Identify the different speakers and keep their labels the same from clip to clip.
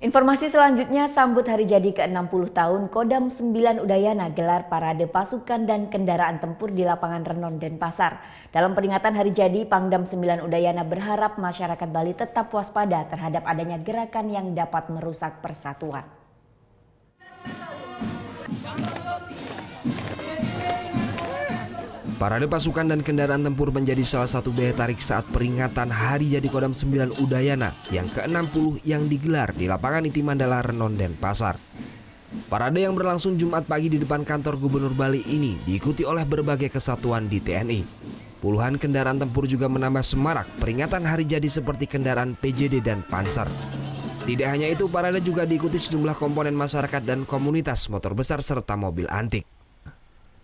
Speaker 1: Informasi selanjutnya, sambut hari jadi ke-60 tahun Kodam 9 Udayana gelar parade pasukan dan kendaraan tempur di lapangan Renon Denpasar. Dalam peringatan hari jadi, Pangdam 9 Udayana berharap masyarakat Bali tetap waspada terhadap adanya gerakan yang dapat merusak persatuan.
Speaker 2: Parade pasukan dan kendaraan tempur menjadi salah satu daya tarik saat peringatan Hari Jadi Kodam 9 Udayana yang ke-60 yang digelar di lapangan Iti Mandala Renon Denpasar. Parade yang berlangsung Jumat pagi di depan kantor Gubernur Bali ini diikuti oleh berbagai kesatuan di TNI. Puluhan kendaraan tempur juga menambah semarak peringatan Hari Jadi seperti kendaraan PJD dan Panser. Tidak hanya itu, parade juga diikuti sejumlah komponen masyarakat dan komunitas motor besar serta mobil antik.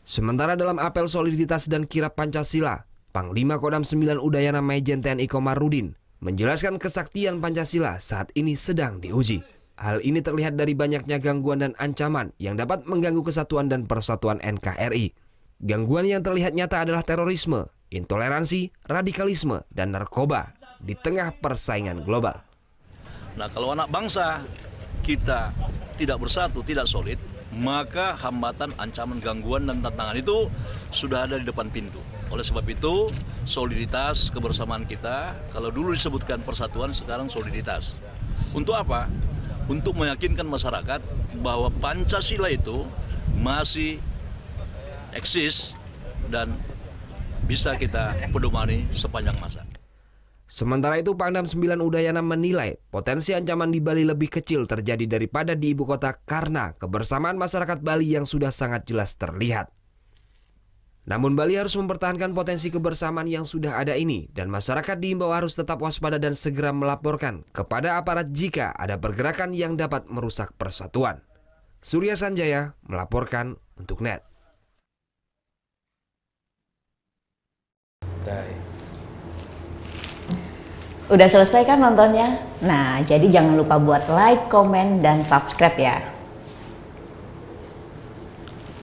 Speaker 2: Sementara dalam apel soliditas dan kirap Pancasila, Panglima Kodam 9 Udayana Majen TNI Komarudin menjelaskan kesaktian Pancasila saat ini sedang diuji. Hal ini terlihat dari banyaknya gangguan dan ancaman yang dapat mengganggu kesatuan dan persatuan NKRI. Gangguan yang terlihat nyata adalah terorisme, intoleransi, radikalisme, dan narkoba di tengah persaingan global.
Speaker 3: Nah, kalau anak bangsa kita tidak bersatu, tidak solid, maka hambatan, ancaman, gangguan, dan tantangan itu sudah ada di depan pintu. Oleh sebab itu, soliditas, kebersamaan kita, kalau dulu disebutkan persatuan, sekarang soliditas. Untuk apa? Untuk meyakinkan masyarakat bahwa Pancasila itu masih eksis dan bisa kita pedomani sepanjang masa.
Speaker 2: Sementara itu, Pangdam 9 Udayana menilai potensi ancaman di Bali lebih kecil terjadi daripada di ibu kota karena kebersamaan masyarakat Bali yang sudah sangat jelas terlihat. Namun Bali harus mempertahankan potensi kebersamaan yang sudah ada ini dan masyarakat diimbau harus tetap waspada dan segera melaporkan kepada aparat jika ada pergerakan yang dapat merusak persatuan. Surya Sanjaya melaporkan untuk NET.
Speaker 1: Udah selesai kan nontonnya? Nah, jadi jangan lupa buat like, komen, dan subscribe ya.